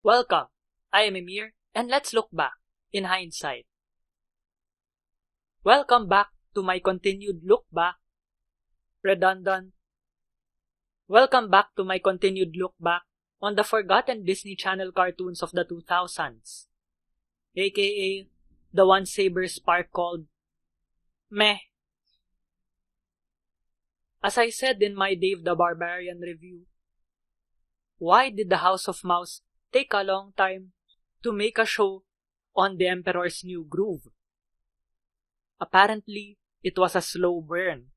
Welcome, I am Emir, and let's look back in hindsight. Welcome back to my continued look back. Redundant. Welcome back to my continued look back on the forgotten Disney Channel cartoons of the 2000s, aka the one Saber Spark called meh. As I said in my Dave the Barbarian review, why did the House of Mouse take a long time to make a show on the Emperor's New Groove? Apparently, it was a slow burn.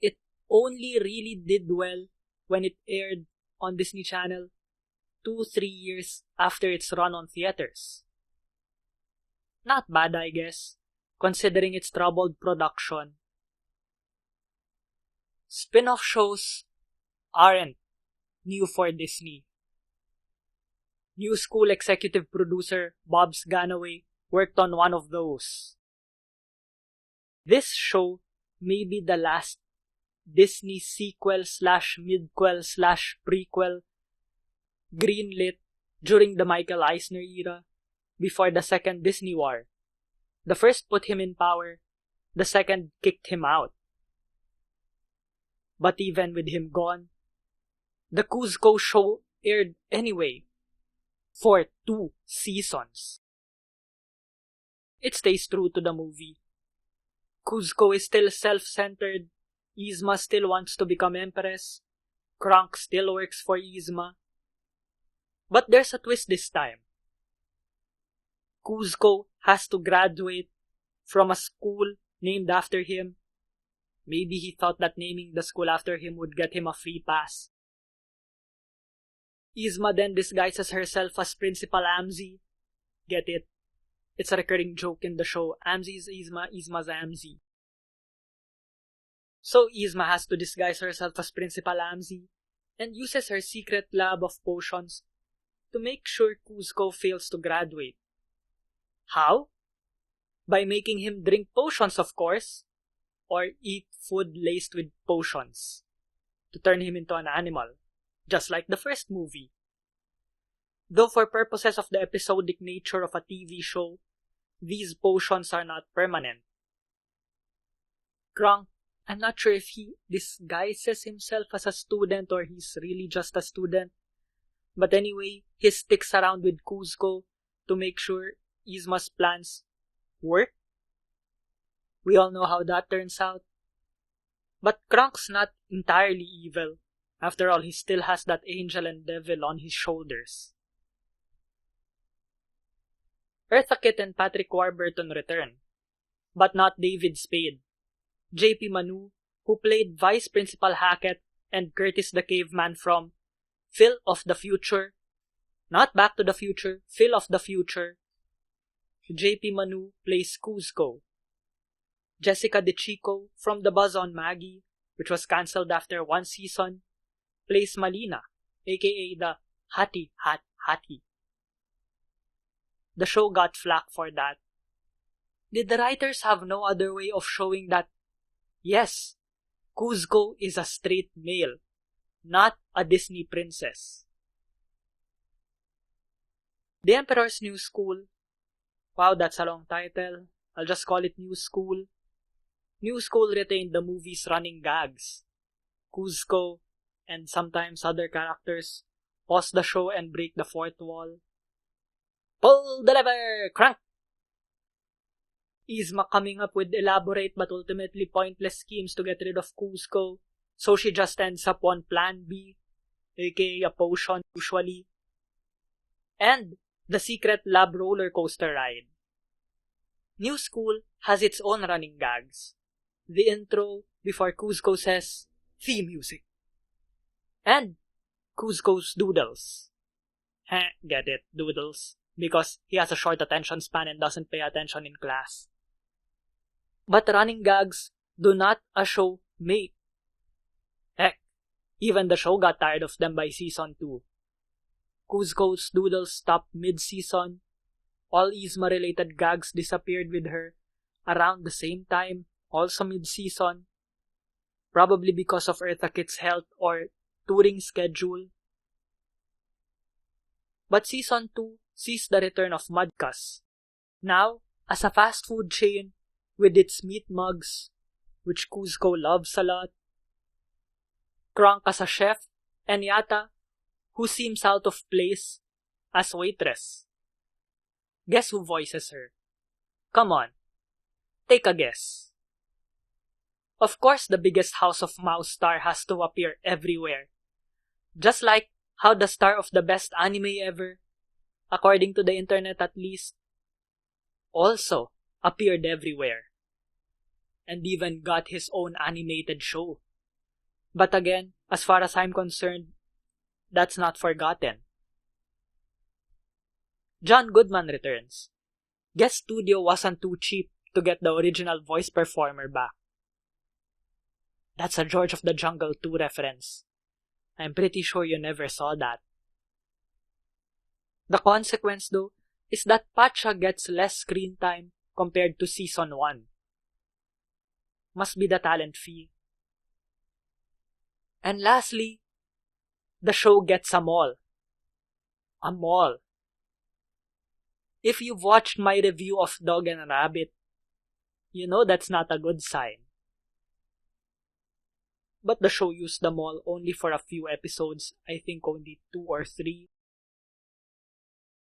It only really did well when it aired on Disney Channel 2-3 years after its run on theaters. Not bad, I guess, considering its troubled production. Spin-off shows aren't new for Disney. New School executive producer Bob Sganaway worked on one of those. This show may be the last Disney sequel/midquel/prequel greenlit during the Michael Eisner era before the second Disney War. The first put him in power, the second kicked him out. But even with him gone, the Kuzco show aired anyway for 2 seasons. It stays true to the movie. Kuzco is still self-centered, Yzma still wants to become Empress, Kronk still works for Yzma. But there's a twist this time. Kuzco has to graduate from a school named after him. Maybe he thought that naming the school after him would get him a free pass. Yzma then disguises herself as Principal Amzi. Get it? It's a recurring joke in the show. Amzi is Yzma, Yzma's Amzi. So Yzma has to disguise herself as Principal Amzi and uses her secret lab of potions to make sure Kuzco fails to graduate. How? By making him drink potions, of course, or eat food laced with potions to turn him into an animal, just like the first movie. Though for purposes of the episodic nature of a TV show, these potions are not permanent. Kronk, I'm not sure if he disguises himself as a student or he's really just a student. But anyway, he sticks around with Kuzco to make sure Yzma's plans work. We all know how that turns out. But Kronk's not entirely evil. After all, he still has that angel and devil on his shoulders. Eartha Kitt and Patrick Warburton return, but not David Spade. J.P. Manu, who played Vice Principal Hackett and Curtis the Caveman from Phil of the Future, not Back to the Future, Phil of the Future. J.P. Manu plays Kuzco. Jessica DeChico from The Buzz on Maggie, which was cancelled after 1 season, plays Malina, aka the Hattie. The show got flack for that. Did the writers have no other way of showing that, yes, Kuzco is a straight male, not a Disney princess? The Emperor's New School. Wow, that's a long title. I'll just call it New School. New School retained the movie's running gags. Kuzco, and sometimes other characters, pause the show and break the fourth wall. Pull the lever! Crank! Yzma coming up with elaborate but ultimately pointless schemes to get rid of Kuzco, so she just ends up on Plan B, aka a potion usually. And the secret lab roller coaster ride. New School has its own running gags. The intro before Kuzco says, theme music. And Kuzco's doodles. Get it, doodles. Because he has a short attention span and doesn't pay attention in class. But running gags do not a show make. Heck, even the show got tired of them by season 2. Kuzco's doodles stopped mid-season. All Yzma-related gags disappeared with her around the same time, also mid-season. Probably because of Eartha Kitt's health or touring schedule. But Season 2 sees the return of Mudcas. Now, as a fast food chain with its meat mugs, which Kuzco loves a lot, Kronk as a chef, and Yata, who seems out of place, as waitress. Guess who voices her? Come on, take a guess. Of course, the biggest House of Mouse star has to appear everywhere. Just like how the star of the best anime ever, according to the internet at least, also appeared everywhere. And even got his own animated show. But again, as far as I'm concerned, that's not forgotten. John Goodman returns. Guess studio wasn't too cheap to get the original voice performer back. That's a George of the Jungle 2 reference. I'm pretty sure you never saw that. The consequence though is that Pacha gets less screen time compared to Season 1. Must be the talent fee. And lastly, the show gets a mall. A mall. If you've watched my review of Dog and Rabbit, you know that's not a good sign. But the show used the mall only for a few episodes, I think only 2 or 3.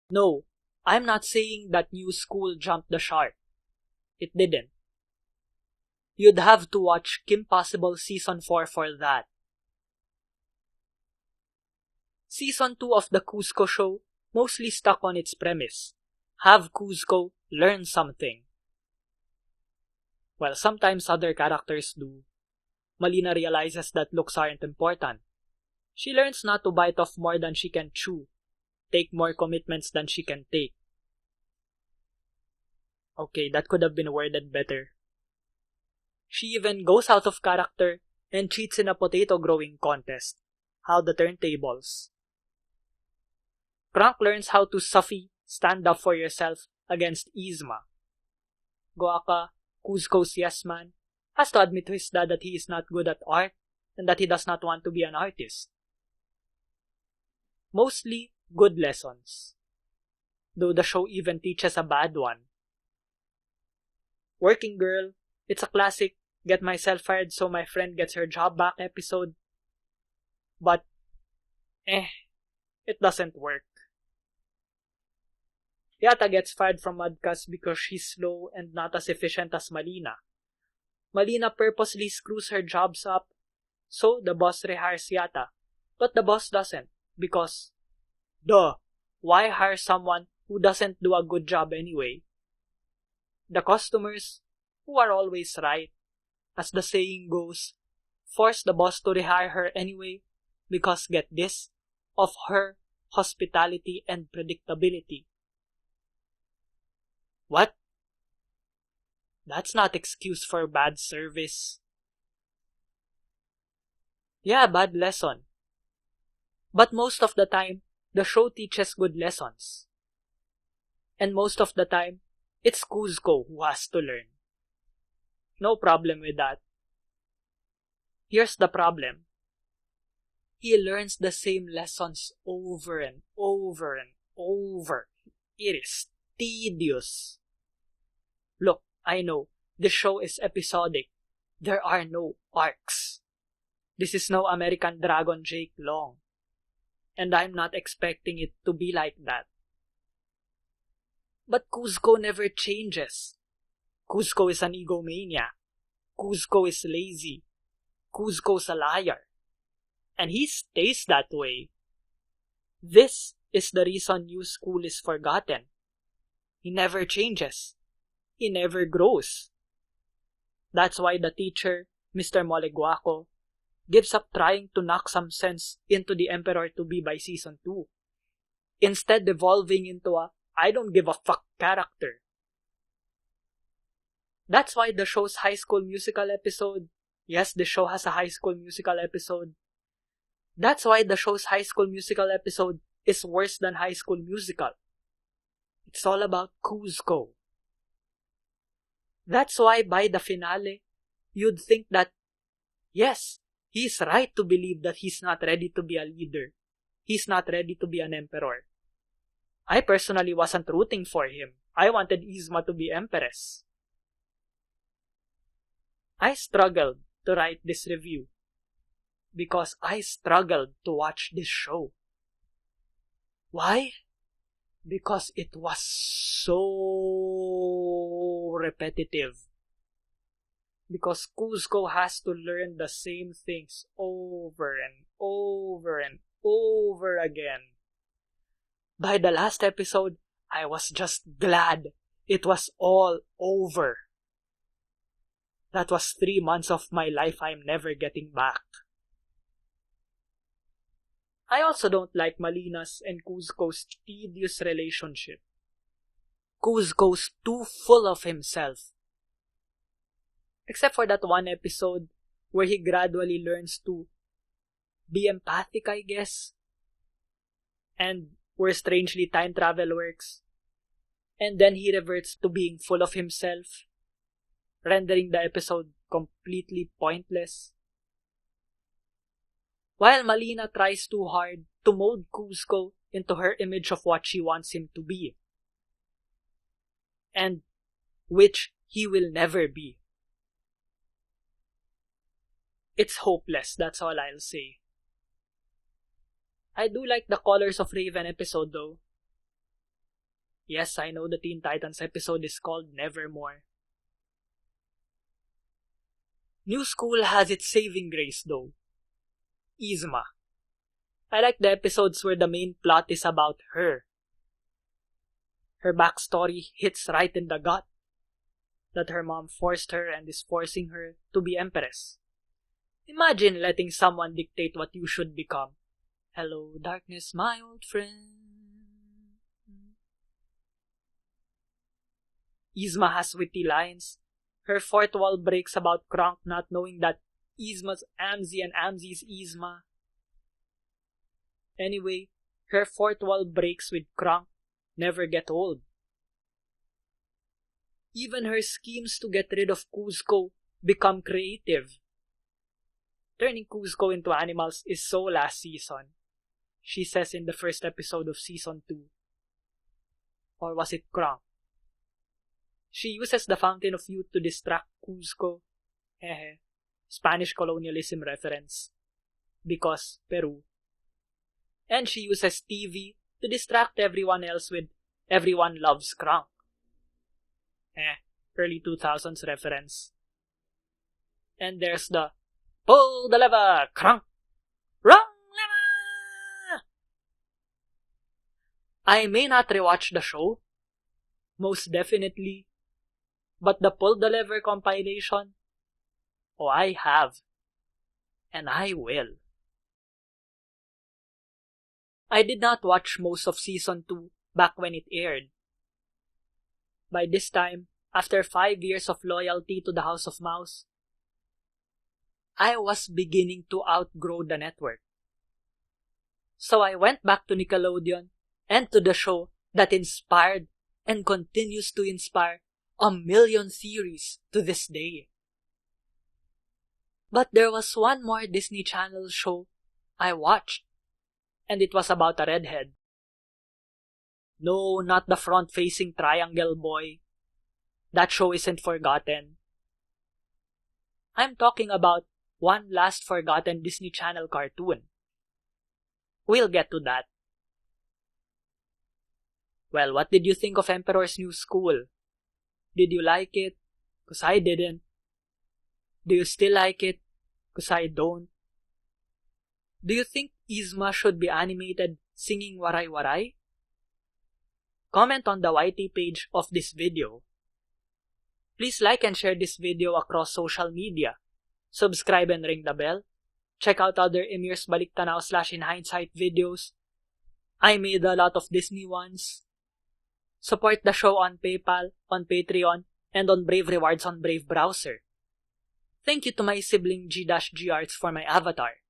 No, I'm not saying that New School jumped the shark. It didn't. You'd have to watch Kim Possible Season 4 for that. Season 2 of the Kuzco show mostly stuck on its premise. Have Kuzco learn something. Well, sometimes other characters do. Malina realizes that looks aren't important. She learns not to bite off more than she can chew, take more commitments than she can take. Okay, that could have been worded better. She even goes out of character and cheats in a potato growing contest. How the turntables. Kronk learns how to Suffy stand up for yourself against Yzma. Goaka, Kuzco's yes man, has to admit to his dad that he is not good at art and that he does not want to be an artist. Mostly good lessons, though the show even teaches a bad one. Working Girl, it's a classic get myself fired so my friend gets her job back episode. But, it doesn't work. Yata gets fired from Mudcas because she's slow and not as efficient as Malina. Malina purposely screws her jobs up, so the boss rehires Yata. But the boss doesn't, because, duh, why hire someone who doesn't do a good job anyway? The customers, who are always right, as the saying goes, force the boss to rehire her anyway, because get this, of her hospitality and predictability. What? That's not excuse for bad service. Yeah, bad lesson. But most of the time, the show teaches good lessons. And most of the time, it's Kuzco who has to learn. No problem with that. Here's the problem. He learns the same lessons over and over and over. It is tedious. Look, I know, the show is episodic. There are no arcs. This is no American Dragon Jake Long. And I'm not expecting it to be like that. But Kuzco never changes. Kuzco is an egomaniac. Kuzco is lazy. Kuzco's a liar. And he stays that way. This is the reason New School is forgotten. He never changes. He never grows. That's why the teacher, Mr. Moleguaco, gives up trying to knock some sense into the Emperor to be by Season 2, instead devolving into a I don't give a fuck character. That's why the show's High School Musical episode, yes, the show has a High School Musical episode. That's why the show's High School Musical episode is worse than High School Musical. It's all about Kuzco. That's why by the finale, you'd think that, yes, he's right to believe that he's not ready to be a leader. He's not ready to be an emperor. I personally wasn't rooting for him. I wanted Yzma to be Empress. I struggled to write this review because I struggled to watch this show. Why? Because it was so repetitive. Because Kuzco has to learn the same things over and over and over again. By the last episode, I was just glad it was all over. That was 3 months of my life I'm never getting back. I also don't like Malina's and Kuzco's tedious relationship. Kuzco's too full of himself. Except for that one episode where he gradually learns to be empathic, I guess. And where strangely time travel works. And then he reverts to being full of himself, rendering the episode completely pointless. While Malina tries too hard to mold Kuzco into her image of what she wants him to be. And which he will never be. It's hopeless, that's all I'll say. I do like the Colors of Raven episode though. Yes, I know the Teen Titans episode is called Nevermore. New School has its saving grace though. Yzma. I like the episodes where the main plot is about her. Her backstory hits right in the gut. That her mom forced her and is forcing her to be Empress. Imagine letting someone dictate what you should become. Hello, darkness, my old friend. Yzma has witty lines. Her fourth wall breaks about Kronk not knowing that Yzma's Amzi and Amzi's Yzma. Anyway, her fourth wall breaks with Kronk never get old. Even her schemes to get rid of Kuzco become creative. Turning Kuzco into animals is so last season, she says in the first episode of season 2. Or was it Kronk? She uses the Fountain of Youth to distract Kuzco. Spanish colonialism reference. Because Peru. And she uses TV to distract everyone else with Everyone Loves Kronk. Early 2000s reference. And there's the Pull the lever, Kronk! Wrong lever! I may not rewatch the show, most definitely, but the Pull the Lever compilation, I have, and I will. I did not watch most of season 2 back when it aired. By this time, after 5 years of loyalty to the House of Mouse, I was beginning to outgrow the network. So I went back to Nickelodeon and to the show that inspired and continues to inspire a million series to this day. But there was one more Disney Channel show I watched, and it was about a redhead. No, not the front-facing triangle boy. That show isn't forgotten. I'm talking about one last forgotten Disney Channel cartoon. We'll get to that. Well, what did you think of Emperor's New School? Did you like it? 'Cause I didn't. Do you still like it? 'Cause I don't. Do you think Yzma should be animated singing Waray Waray? Comment on the YT page of this video. Please like and share this video across social media. Subscribe and ring the bell. Check out other Emir's Balik Tanaw / Hindsight videos. I made a lot of Disney ones. Support the show on PayPal, on Patreon, and on Brave Rewards on Brave Browser. Thank you to my sibling G-G Arts for my avatar.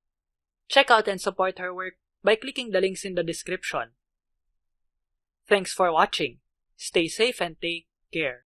Check out and support her work by clicking the links in the description. Thanks for watching. Stay safe and take care.